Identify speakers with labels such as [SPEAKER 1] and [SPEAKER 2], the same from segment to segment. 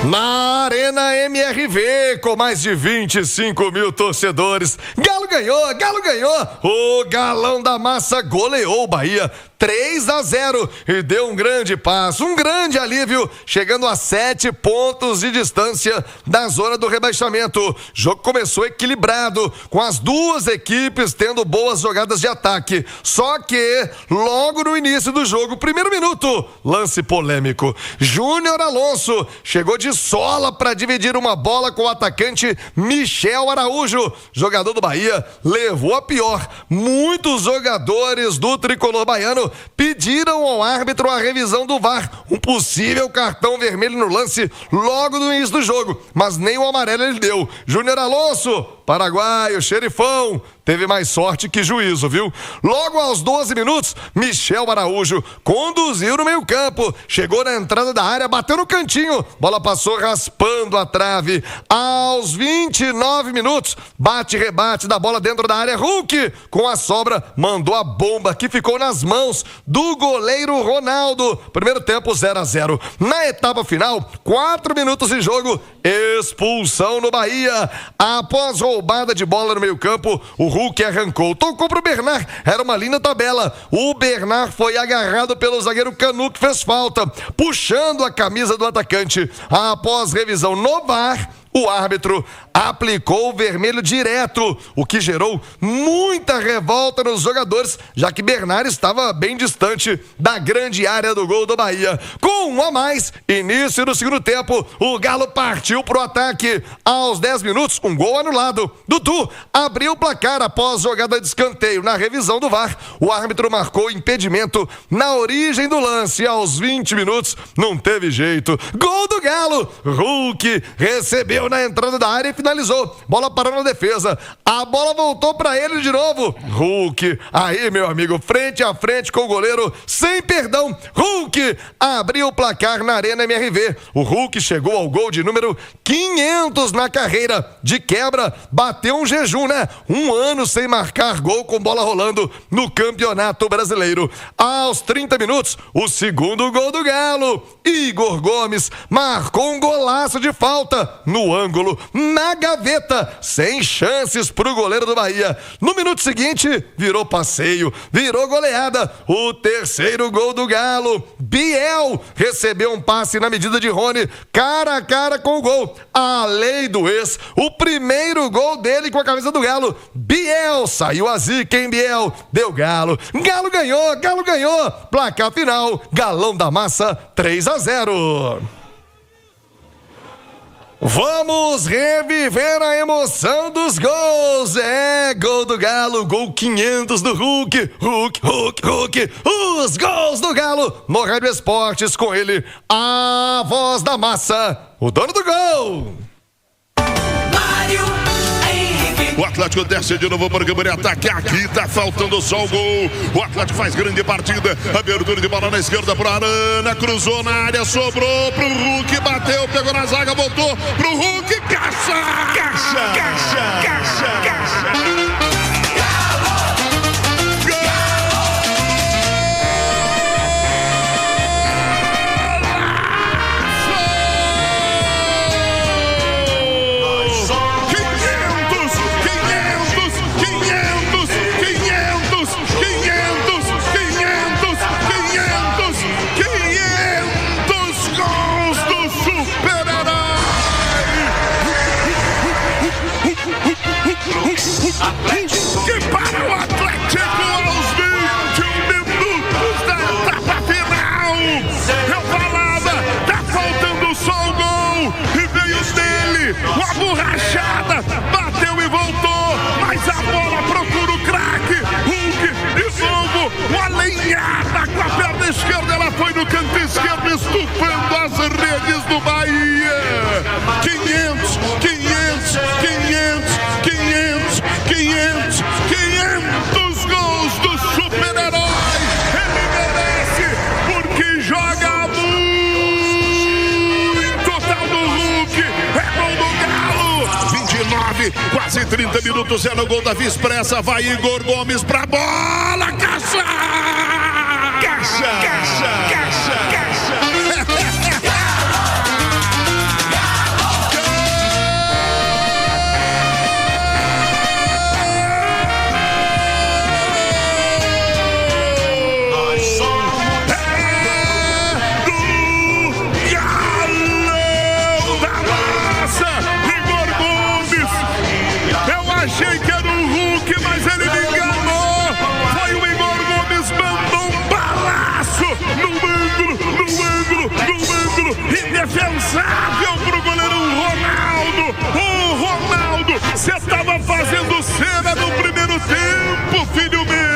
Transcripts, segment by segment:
[SPEAKER 1] Na Arena MRV, com mais de 25 mil torcedores, Galo ganhou! O Galão da Massa goleou o Bahia 3-0 e deu um grande passo, um grande alívio, chegando a 7 pontos de distância da zona do rebaixamento. O jogo começou equilibrado, com as duas equipes tendo boas jogadas de ataque. Só que, logo no início do jogo, primeiro minuto, lance polêmico. Júnior Alonso chegou de sola para dividir uma bola com o atacante Michel Araújo. Jogador do Bahia levou a pior. Muitos jogadores do tricolor baiano pediram ao árbitro a revisão do VAR, um possível cartão vermelho no lance logo no início do jogo, mas nem o amarelo ele deu. Júnior Alonso, paraguaio, xerifão, teve mais sorte que juízo, viu? Logo aos 12 minutos, Michel Araújo conduziu no meio campo, chegou na entrada da área, bateu no cantinho, bola passou raspando a trave. Aos 29 minutos, bate-rebate da bola dentro da área, Hulk, com a sobra, mandou a bomba que ficou nas mãos do goleiro Ronaldo. Primeiro tempo 0-0. Na etapa final, 4 minutos de jogo, expulsão no Bahia. Após roubada de bola no meio campo, o Hulk arrancou, tocou pro Bernard, era uma linda tabela. O Bernard foi agarrado pelo zagueiro Canu, que fez falta, puxando a camisa do atacante. Após revisão no VAR, o árbitro aplicou o vermelho direto, o que gerou muita revolta nos jogadores, já que Bernard estava bem distante da grande área do gol do Bahia. Com um a mais, início do segundo tempo, o Galo partiu pro ataque. Aos 10 minutos, um gol anulado. Dudu abriu o placar após jogada de escanteio. Na revisão do VAR, o árbitro marcou impedimento na origem do lance. Aos 20 minutos, não teve jeito. Gol do Galo! Hulk recebeu na entrada da área e finalizou. Bola parou na defesa. A bola voltou pra ele de novo. Hulk, aí meu amigo, frente a frente com o goleiro, sem perdão. Hulk abriu o placar na Arena MRV. O Hulk chegou ao gol de número 500 na carreira. De quebra, bateu um jejum, né? 1 ano sem marcar gol com bola rolando no Campeonato Brasileiro. Aos 30 minutos, o segundo gol do Galo. Igor Gomes marcou um golaço de falta no ângulo, na gaveta, sem chances pro goleiro do Bahia. No minuto seguinte, virou passeio, virou goleada. O terceiro gol do Galo, Biel recebeu um passe na medida de Rony, cara a cara com o gol. A lei do ex, o primeiro gol dele com a camisa do Galo. Biel, saiu a zica, hein, Biel? Deu Galo. Galo ganhou. Placar final, Galão da Massa, 3-0. Vamos reviver a emoção dos gols. Gol do Galo, gol 500 do Hulk. Hulk. Os gols do Galo no Rádio Esportes, com ele, a voz da massa, o dono do gol.
[SPEAKER 2] O Atlético desce de novo para o campo de ataque. Aqui tá faltando só o gol. O Atlético faz grande partida. Abertura de bola na esquerda pro Arana. Cruzou na área, sobrou pro Hulk. Bateu, pegou na zaga, voltou pro Hulk. Caixa!
[SPEAKER 3] Que para o Atlético aos 21 minutos da etapa final. Eu falava, tá faltando só o gol. E veio dele, uma borrachada, bateu e voltou. Mas a bola procura o craque. Hulk, de novo, uma lenhada com a perna esquerda. Ela foi no canto esquerdo, estufando as redes do Bahia. 500 gols do super-herói. Ele merece, porque joga muito. Tal do Hulk, é gol do Galo. 29, quase 30 minutos, é no gol da Via Expressa. Vai Igor Gomes pra bola. Caixa! indefensável pro goleiro Ronaldo. O Ronaldo, você tava fazendo cena no primeiro tempo, filho meu.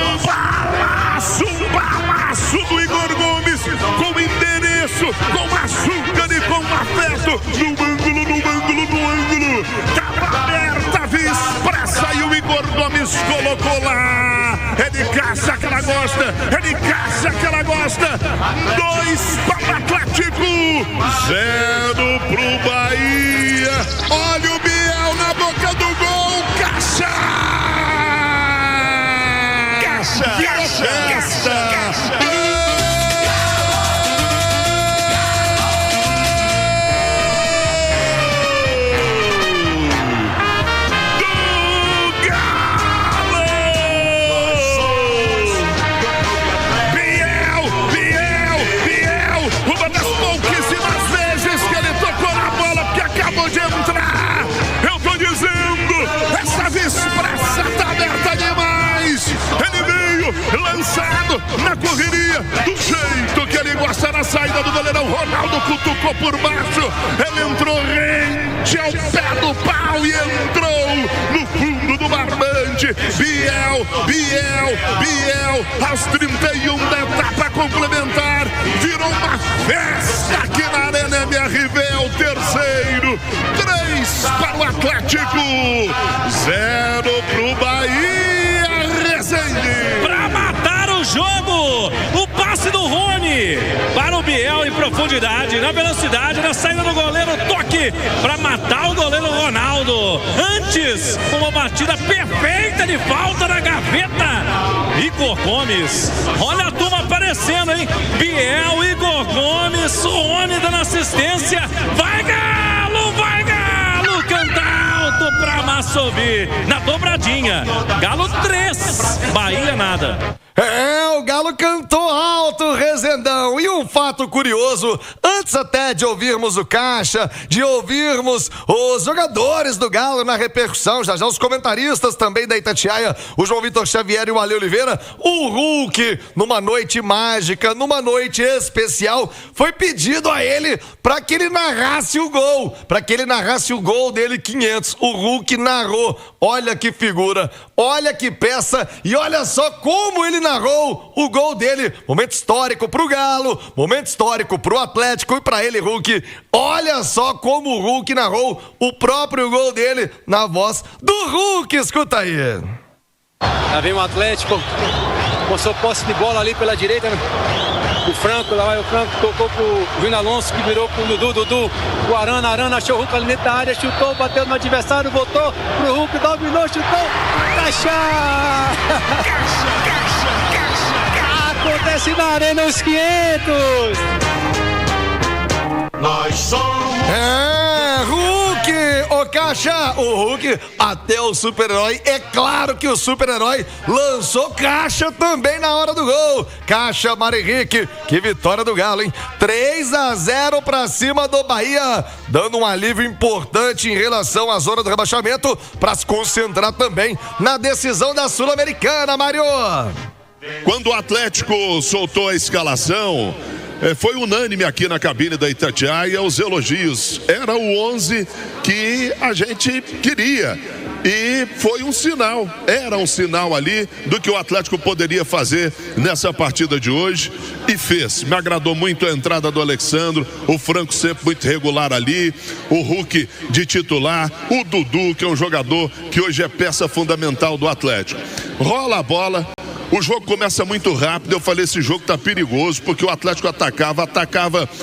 [SPEAKER 3] Um balaço do Igor Gomes, com endereço, com açúcar e com afeto, no ângulo. Tava aberta a via expressa e o Igor Gomes colocou lá. É de caça que ela gosta, 2 para o Atlético, 0 pro Bahia. Olha o Biel na boca do gol, Caixa! Lançado na correria, do jeito que ele gosta, na saída do goleirão. Ronaldo cutucou por baixo, ele entrou rente ao pé do pau e entrou no fundo do barbante. Biel, aos 31 da etapa complementar, virou uma festa aqui na Arena MRV, é o terceiro. 3 para o Atlético, 0 pro Bahia. Rezende.
[SPEAKER 4] Pra matar o jogo, o passe do Rony para o Biel em profundidade, na velocidade, na saída do goleiro, toque para matar o goleiro Ronaldo. Antes, uma batida perfeita de falta na gaveta. Igor Gomes, olha a turma aparecendo, hein? Biel, Igor Gomes, o Rony dando assistência. Vai Galo, canta alto pra Massobi, na dobradinha. Galo 3, Bahia nada.
[SPEAKER 1] O Galo cantou alto, Rezendão. E um fato curioso, antes até de ouvirmos o Caixa, de ouvirmos os jogadores do Galo na repercussão, já os comentaristas também da Itatiaia, o João Vitor Xavier e o Ale Oliveira, o Hulk, numa noite mágica, numa noite especial, foi pedido a ele para que ele narrasse o gol, dele 500. O Hulk narrou. Olha que figura, olha que peça e olha só como ele narrou o gol dele. Momento histórico pro Galo, momento histórico pro Atlético e pra ele, Hulk. Olha só como o Hulk narrou o próprio gol dele na voz do Hulk. Escuta aí.
[SPEAKER 5] Lá vem o Atlético, mostrou posse de bola ali pela direita. O Franco, lá vai o Franco, tocou pro Júnior Alonso, que virou pro Dudu, o Arana achou o Hulk ali dentro da área, chutou, bateu no adversário, voltou pro Hulk, dominou, chutou, Caixa! Acontece na Arena os 500!
[SPEAKER 3] Nós somos...
[SPEAKER 1] Hulk! Ô Caixa, o Hulk, até o super-herói, é claro que o super-herói lançou Caixa também na hora do gol. Caixa, Mário Henrique, que vitória do Galo, hein? 3-0 pra cima do Bahia, dando um alívio importante em relação à zona do rebaixamento, pra se concentrar também na decisão da Sul-Americana, Mário.
[SPEAKER 2] Quando o Atlético soltou a escalação, foi unânime aqui na cabine da Itatiaia os elogios. Era o 11 que a gente queria. E foi um sinal, era um sinal ali do que o Atlético poderia fazer nessa partida de hoje. E fez. Me agradou muito a entrada do Alexandro, o Franco sempre muito regular ali, o Hulk de titular, o Dudu, que é um jogador que hoje é peça fundamental do Atlético. Rola a bola. O jogo começa muito rápido, eu falei, esse jogo tá perigoso, porque o Atlético atacava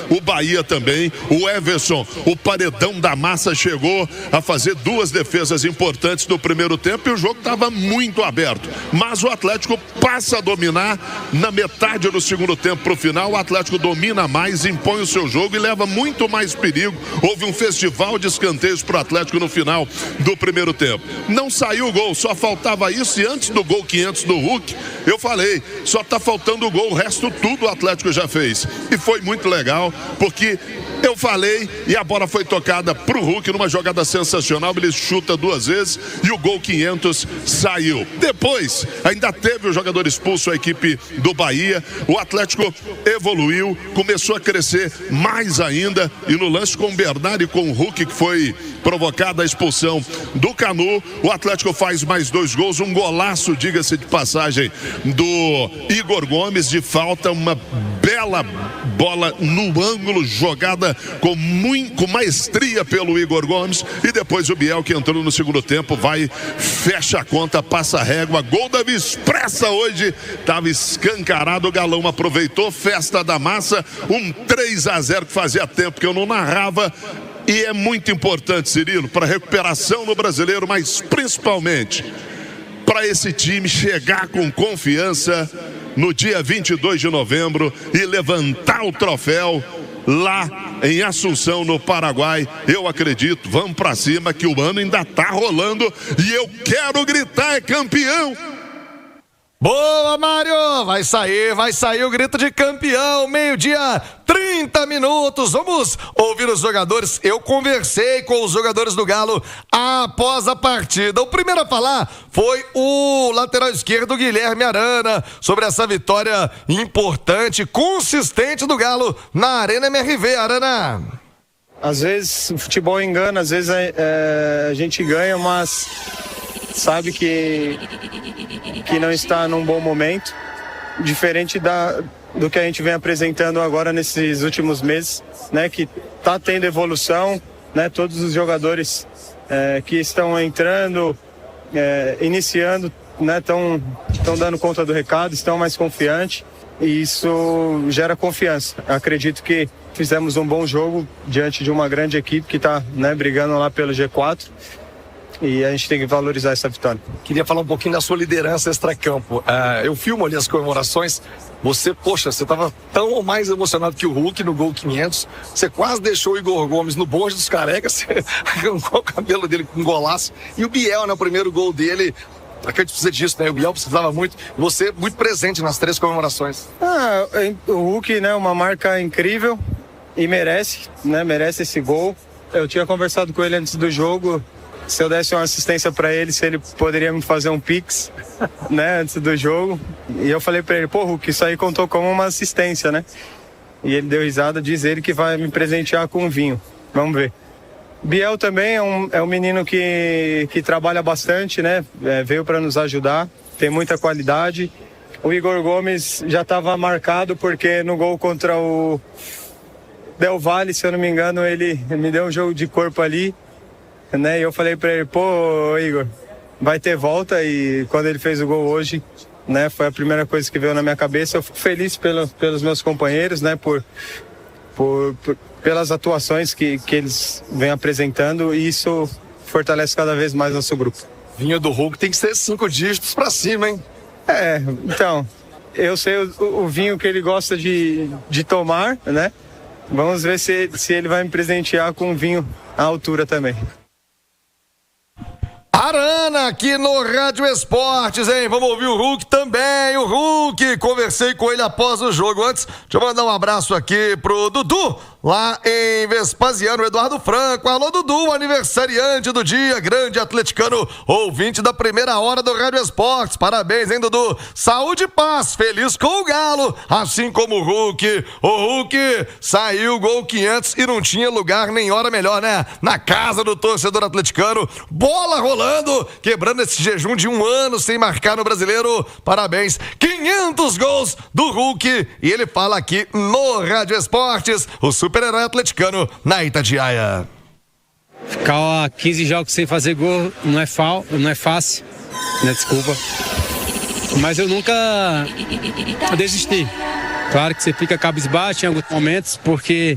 [SPEAKER 2] o Bahia também, o Everson, o paredão da massa chegou a fazer 2 defesas importantes no primeiro tempo e o jogo estava muito aberto, mas o Atlético passa a dominar na metade do segundo tempo pro final, o Atlético domina mais, impõe o seu jogo e leva muito mais perigo, houve um festival de escanteios pro Atlético no final do primeiro tempo, não saiu o gol, só faltava isso e antes do gol 500 do Hulk, eu falei, só tá faltando o gol, o resto tudo o Atlético já fez. E foi muito legal, porque Eu falei e a bola foi tocada pro Hulk numa jogada sensacional. Ele chuta 2 vezes e o gol 500 saiu. Depois, ainda teve o jogador expulso, a equipe do Bahia. O Atlético evoluiu, começou a crescer mais ainda. E no lance com o Bernardo e com o Hulk, que foi provocada a expulsão do Canu, o Atlético faz mais 2 gols. Um golaço, diga-se de passagem, do Igor Gomes de falta. Uma bela bola no ângulo, jogada com maestria pelo Igor Gomes. E depois o Biel, que entrou no segundo tempo, vai, fecha a conta, passa a régua. Gol da Expressa hoje, estava escancarado, o Galão aproveitou, festa da massa, um 3-0 que fazia tempo que eu não narrava. E é muito importante, Cirilo, para a recuperação no Brasileiro, mas principalmente para esse time chegar com confiança no dia 22 de novembro e levantar o troféu lá em Assunção, no Paraguai. Eu acredito, vamos pra cima, que o ano ainda tá rolando e eu quero gritar, é campeão!
[SPEAKER 1] Boa, Mário! Vai sair o grito de campeão, 12:30. Vamos ouvir os jogadores. Eu conversei com os jogadores do Galo após a partida. O primeiro a falar foi o lateral esquerdo, Guilherme Arana, sobre essa vitória importante, consistente do Galo na Arena MRV. Arana.
[SPEAKER 6] Às vezes o futebol engana, às vezes a gente ganha, mas sabe que não está num bom momento, diferente do que a gente vem apresentando agora nesses últimos meses, né, que está tendo evolução, né, todos os jogadores que estão entrando, iniciando, né, estão dando conta do recado, estão mais confiantes e isso gera confiança. Acredito que fizemos um bom jogo diante de uma grande equipe que está, né, brigando lá pelo G4. E a gente tem que valorizar essa vitória.
[SPEAKER 7] Queria falar um pouquinho da sua liderança extracampo. Eu filmo ali as comemorações. Você estava tão ou mais emocionado que o Hulk no gol 500. Você quase deixou o Igor Gomes no bonde dos carecas. Você arrancou o cabelo dele com um golaço. E o Biel, no primeiro gol dele, acredito que precisa disso, né? O Biel precisava muito. Você muito presente nas 3 comemorações.
[SPEAKER 6] O Hulk, né? Uma marca incrível e merece, né? Merece esse gol. Eu tinha conversado com ele antes do jogo. Se eu desse uma assistência para ele, se ele poderia me fazer um pix, né, antes do jogo. E eu falei para ele, Hulk, isso aí contou como uma assistência, né? E ele deu risada, diz ele que vai me presentear com um vinho. Vamos ver. Biel também é um menino que trabalha bastante, né? Veio para nos ajudar, tem muita qualidade. O Igor Gomes já estava marcado porque no gol contra o Del Valle, se eu não me engano, ele me deu um jogo de corpo ali. Né? E eu falei para ele, Igor, vai ter volta. E quando ele fez o gol hoje, né, foi a primeira coisa que veio na minha cabeça. Eu fico feliz pelos meus companheiros, né, pelas atuações que eles vêm apresentando, e isso fortalece cada vez mais nosso grupo.
[SPEAKER 7] Vinho do Hulk tem que ser 5 dígitos para cima, hein?
[SPEAKER 6] Então, eu sei o vinho que ele gosta de tomar, né? Vamos ver se ele vai me presentear com um vinho à altura também.
[SPEAKER 1] Arana aqui no Rádio Esportes, hein? Vamos ouvir o Hulk também. O Hulk, conversei com ele após o jogo. Antes, deixa eu mandar um abraço aqui pro Dudu, lá em Vespasiano, Eduardo Franco. Alô, Dudu, aniversariante do dia, grande atleticano, ouvinte da primeira hora do Rádio Esportes. Parabéns, hein, Dudu? Saúde e paz, feliz com o Galo, assim como o Hulk. O Hulk saiu gol 500 e não tinha lugar nem hora melhor, né? Na casa do torcedor atleticano, bola rolando, quebrando esse jejum de 1 ano sem marcar no Brasileiro. Parabéns, 500 gols do Hulk. E ele fala aqui no Rádio Esportes, o super-herói atleticano na Itatiaia.
[SPEAKER 5] Ficar 15 jogos sem fazer gol não é fácil, né? Desculpa. Mas eu nunca desisti. Claro que você fica cabisbaixo em alguns momentos, porque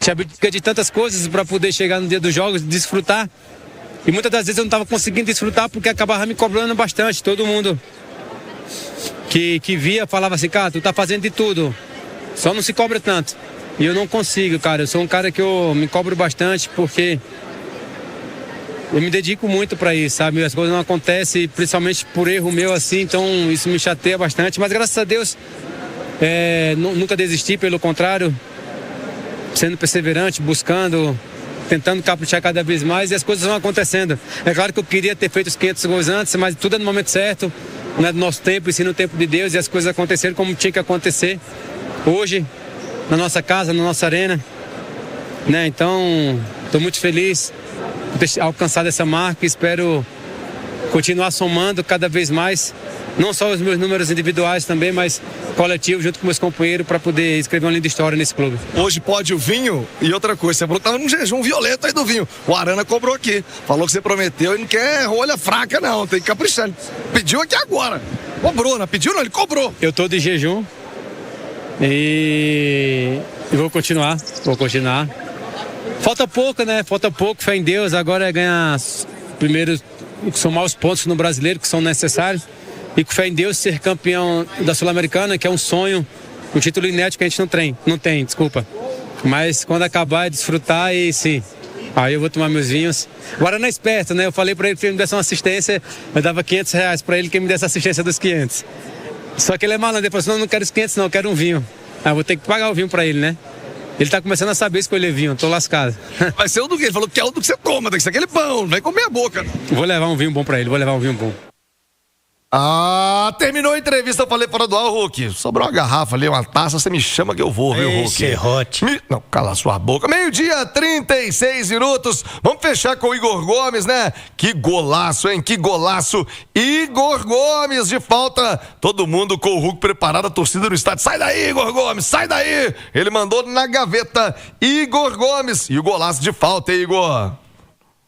[SPEAKER 5] te abdica de tantas coisas para poder chegar no dia dos jogos e desfrutar. E muitas das vezes eu não estava conseguindo desfrutar porque acabava me cobrando bastante. Todo mundo que via falava assim, cara, tu tá fazendo de tudo, só não se cobra tanto. E eu não consigo, cara. Eu sou um cara que eu me cobro bastante porque eu me dedico muito para isso, sabe? As coisas não acontecem, principalmente por erro meu assim, então isso me chateia bastante. Mas graças a Deus, nunca desisti, pelo contrário. sendo perseverante, buscando, tentando caprichar cada vez mais, e as coisas vão acontecendo. É claro que eu queria ter feito os 500 gols antes, mas tudo é no momento certo, não é do nosso tempo, e sim no tempo de Deus, e as coisas aconteceram como tinha que acontecer. Hoje, na nossa casa, na nossa arena, né? Então, estou muito feliz por ter alcançado essa marca e espero continuar somando cada vez mais, não só os meus números individuais também, mas coletivo junto com meus companheiros para poder escrever uma linda história nesse clube.
[SPEAKER 7] Hoje pode o vinho e outra coisa, você falou que estava num jejum violento aí do vinho. O Arana cobrou aqui, falou que você prometeu e não quer rolha fraca não, tem que caprichar. Pediu aqui agora, cobrou, não pediu não, ele cobrou.
[SPEAKER 5] Eu estou de jejum e vou continuar. Falta pouco, né? Falta pouco, fé em Deus, agora é ganhar primeiro, somar os pontos no Brasileiro que são necessários, e com fé em Deus ser campeão da Sul-Americana, que é um sonho, um título inédito que a gente não tem, mas quando acabar é desfrutar e sim, aí eu vou tomar meus vinhos. Agora não é esperto, né? Eu falei para ele que ele me desse uma assistência, eu dava R$500 para ele que me desse a assistência dos 500, só que ele é malandro, ele falou assim, não quero os 500 não, eu quero um vinho. Aí eu vou ter que pagar o vinho para ele, né? Ele tá começando a saber escolher vinho, tô lascado.
[SPEAKER 7] Vai ser o do que? Ele falou que é o do que você toma, tem que ser aquele pão, não vai comer a boca.
[SPEAKER 5] Vou levar um vinho bom pra ele,
[SPEAKER 1] Terminou a entrevista, eu falei fora do ar, Hulk. Sobrou uma garrafa ali, uma taça, você me chama que eu vou, viu, Hulk? Não, cala sua boca. 12h, 36 minutos. Vamos fechar com o Igor Gomes, né? Que golaço, hein? Que golaço. Igor Gomes de falta. Todo mundo com o Hulk preparado, a torcida no estádio. Sai daí, Igor Gomes, sai daí. Ele mandou na gaveta Igor Gomes. E o golaço de falta, hein, Igor?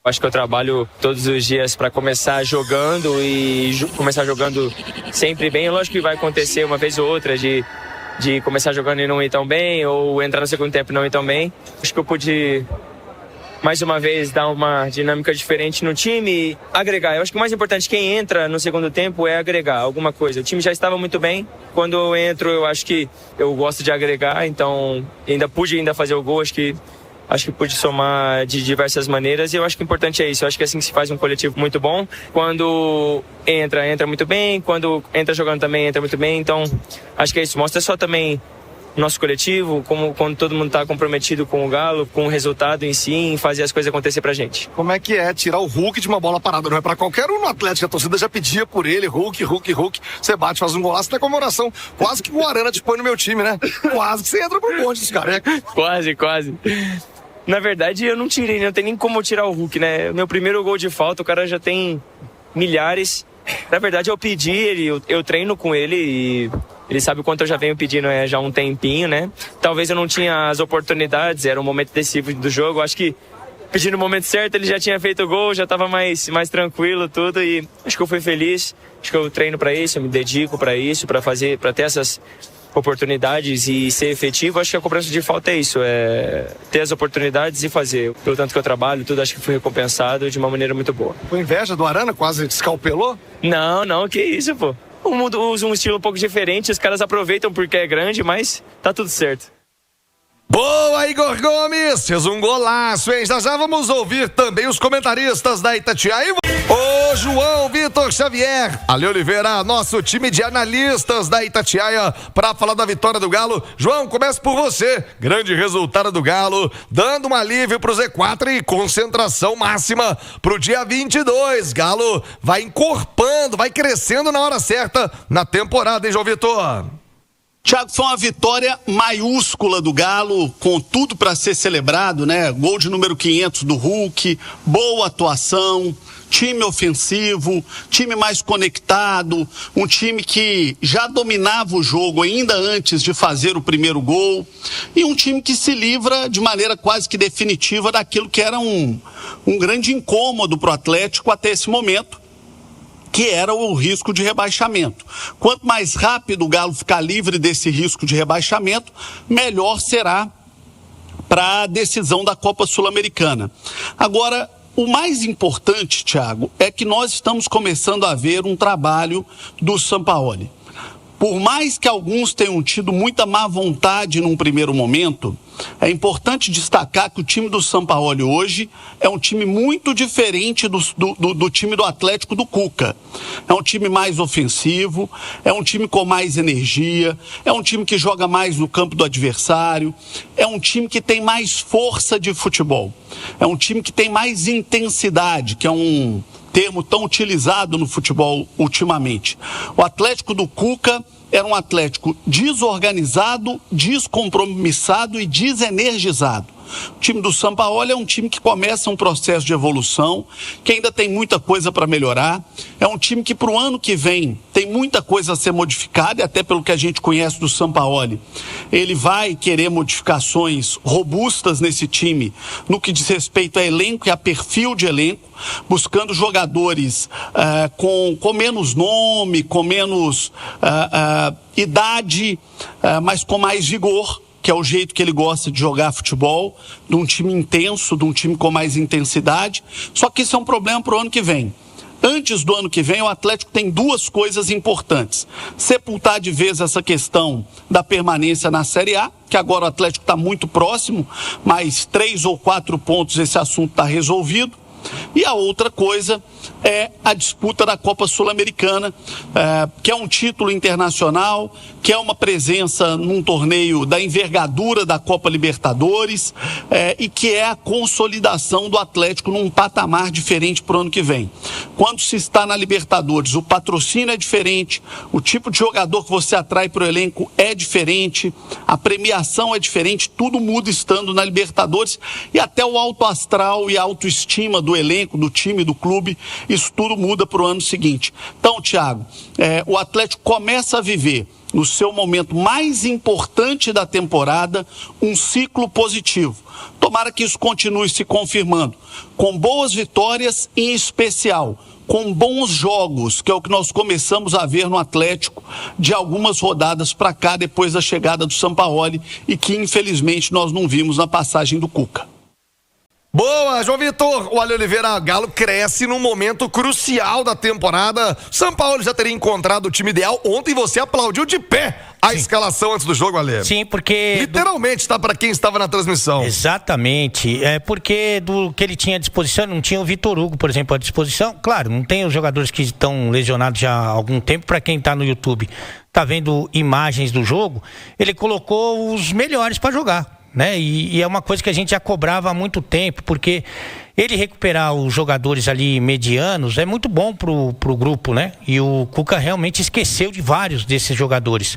[SPEAKER 8] Acho que eu trabalho todos os dias para começar jogando e começar jogando sempre bem. Lógico que vai acontecer uma vez ou outra de começar jogando e não ir tão bem, ou entrar no segundo tempo e não ir tão bem. Acho que eu pude, mais uma vez, dar uma dinâmica diferente no time e agregar. Eu acho que o mais importante, quem entra no segundo tempo, é agregar alguma coisa. O time já estava muito bem. Quando eu entro, eu acho que eu gosto de agregar, então pude fazer o gol. Acho que pude somar de diversas maneiras e eu acho que o importante é isso. Eu acho que é assim que se faz um coletivo muito bom. Quando entra muito bem. Quando entra jogando também, entra muito bem. Então, acho que é isso. Mostra só também o nosso coletivo, quando todo mundo está comprometido com o Galo, com o resultado em si, em fazer as coisas acontecer pra gente.
[SPEAKER 7] Como é que é tirar o Hulk de uma bola parada? Não é pra qualquer um no Atlético, a torcida já pedia por ele, Hulk. Você bate, faz um golaço, tem comemoração. Quase que o Arana te põe no meu time, né? Quase que você entra pro bonde dos carecas.
[SPEAKER 8] Quase. Na verdade, eu não tirei, não tem nem como tirar o Hulk, né? Meu primeiro gol de falta, o cara já tem milhares. Na verdade, eu pedi, eu treino com ele e ele sabe o quanto eu já venho pedindo já há um tempinho, né? Talvez eu não tinha as oportunidades, era um momento decisivo do jogo. Acho que pedindo no momento certo, ele já tinha feito o gol, já estava mais tranquilo tudo e acho que eu fui feliz. Acho que eu treino para isso, eu me dedico para isso, para ter essas oportunidades e ser efetivo. Acho que a cobrança de falta é isso, é ter as oportunidades e fazer. Pelo tanto que eu trabalho, tudo, acho que fui recompensado de uma maneira muito boa.
[SPEAKER 7] Foi inveja do Arana? Quase escalpelou?
[SPEAKER 8] Não, que isso, pô. O mundo usa um estilo um pouco diferente, os caras aproveitam porque é grande, mas tá tudo certo.
[SPEAKER 1] Boa, Igor Gomes! Fez um golaço, hein? Já vamos ouvir também os comentaristas da Itatiaia. Ô, João Vitor Xavier, Ale Oliveira, nosso time de analistas da Itatiaia, para falar da vitória do Galo. João, começa por você. Grande resultado do Galo, dando um alívio pro Z4 e concentração máxima pro dia 22. Galo vai encorpando, vai crescendo na hora certa na temporada, hein, João Vitor?
[SPEAKER 9] Thiago, foi uma vitória maiúscula do Galo, com tudo para ser celebrado, né? Gol de número 500 do Hulk, boa atuação, time ofensivo, time mais conectado, um time que já dominava o jogo ainda antes de fazer o primeiro gol, e um time que se livra de maneira quase que definitiva daquilo que era um grande incômodo para o Atlético até esse momento, que era o risco de rebaixamento. Quanto mais rápido o Galo ficar livre desse risco de rebaixamento, melhor será para a decisão da Copa Sul-Americana. Agora, o mais importante, Thiago, é que nós estamos começando a ver um trabalho do Sampaoli. Por mais que alguns tenham tido muita má vontade num primeiro momento, É importante destacar que o time do Sampaoli hoje é um time muito diferente do time do Atlético do Cuca. É um time mais ofensivo, é um time com mais energia, é um time que joga mais no campo do adversário, é um time que tem mais força de futebol, é um time que tem mais intensidade, que é um termo tão utilizado no futebol ultimamente. O Atlético do Cuca era um Atlético desorganizado, descompromissado e desenergizado. O time do Sampaoli é um time que começa um processo de evolução, que ainda tem muita coisa para melhorar. É um time que para o ano que vem tem muita coisa a ser modificada, e até pelo que a gente conhece do Sampaoli, ele vai querer modificações robustas nesse time, no que diz respeito a elenco e a perfil de elenco, buscando jogadores com menos nome, com menos idade, mas com mais vigor, que é o jeito que ele gosta de jogar futebol, de um time intenso, de um time com mais intensidade. Só que isso é um problema para o ano que vem. Antes do ano que vem, o Atlético tem duas coisas importantes. Sepultar de vez essa questão da permanência na Série A, que agora o Atlético está muito próximo, mas 3 ou 4 pontos esse assunto está resolvido. E a outra coisa é a disputa da Copa Sul-Americana, que é um título internacional, que é uma presença num torneio da envergadura da Copa Libertadores, e que é a consolidação do Atlético num patamar diferente para o ano que vem. Quando se está na Libertadores, o patrocínio é diferente, o tipo de jogador que você atrai para o elenco é diferente, a premiação é diferente, tudo muda estando na Libertadores, e até o alto astral e a autoestima do elenco, do time, do clube, isso tudo muda para o ano seguinte. Então, Thiago, o Atlético começa a viver, no seu momento mais importante da temporada, um ciclo positivo. Tomara que isso continue se confirmando, com boas vitórias, em especial com bons jogos, que é o que nós começamos a ver no Atlético de algumas rodadas para cá, depois da chegada do Sampaoli, e que infelizmente nós não vimos na passagem do Cuca.
[SPEAKER 1] Boa, João Vitor. O Ale Oliveira, Galo cresce num momento crucial da temporada. São Paulo já teria encontrado o time ideal. Ontem você aplaudiu de pé a escalação antes do jogo, Ale.
[SPEAKER 10] Sim, porque...
[SPEAKER 1] Literalmente, tá, para quem estava na transmissão.
[SPEAKER 10] Exatamente. Porque do que ele tinha à disposição, não tinha o Vitor Hugo, por exemplo, à disposição. Claro, não tem os jogadores que estão lesionados já há algum tempo. Para quem tá no YouTube, tá vendo imagens do jogo, ele colocou os melhores para jogar, né? E é uma coisa que a gente já cobrava há muito tempo, porque ele recuperar os jogadores ali medianos é muito bom pro grupo, né? E o Cuca realmente esqueceu de vários desses jogadores.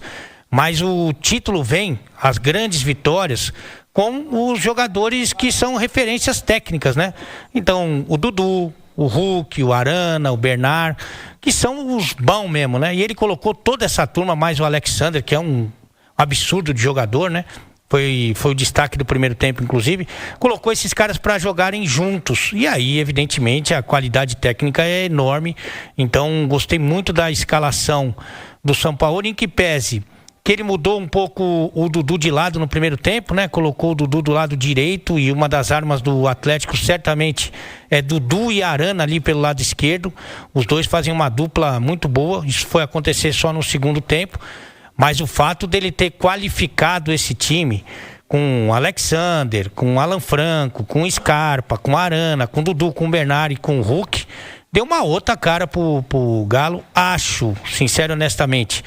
[SPEAKER 10] Mas o título vem, as grandes vitórias, com os jogadores que são referências técnicas, né? Então, o Dudu, o Hulk, o Arana, o Bernard, que são os bons mesmo, né? E ele colocou toda essa turma, mais o Alexander, que é um absurdo de jogador, né? Foi o destaque do primeiro tempo, inclusive. Colocou esses caras para jogarem juntos. E aí, evidentemente, a qualidade técnica é enorme. Então, gostei muito da escalação do Sampaoli, em que pese que ele mudou um pouco o Dudu de lado no primeiro tempo, né? Colocou o Dudu do lado direito, e uma das armas do Atlético certamente é Dudu e Arana ali pelo lado esquerdo. Os dois fazem uma dupla muito boa. Isso foi acontecer só no segundo tempo. Mas o fato dele ter qualificado esse time com Alexander, com Alan Franco, com Scarpa, com Arana, com Dudu, com Bernard e com Hulk, deu uma outra cara pro Galo. Acho, sincero e honestamente,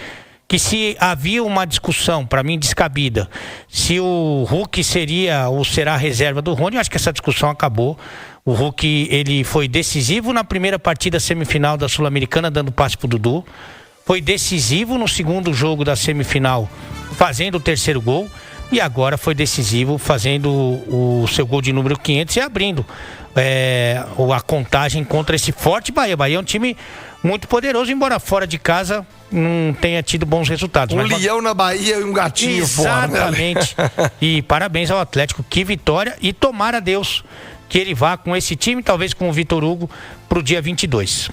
[SPEAKER 10] que se havia uma discussão, para mim, descabida, se o Hulk seria ou será a reserva do Rony, eu acho que essa discussão acabou. O Hulk, ele foi decisivo na primeira partida semifinal da Sul-Americana, dando passe pro Dudu. Foi decisivo no segundo jogo da semifinal, fazendo o terceiro gol. E agora foi decisivo, fazendo o seu gol de número 500 e abrindo a contagem contra esse forte Bahia. Bahia é um time muito poderoso, embora fora de casa não tenha tido bons resultados.
[SPEAKER 1] Um leão na Bahia e um gatinho fora.
[SPEAKER 10] Exatamente. E parabéns ao Atlético, que vitória. E tomara a Deus que ele vá com esse time, talvez com o Vitor Hugo, pro dia 22.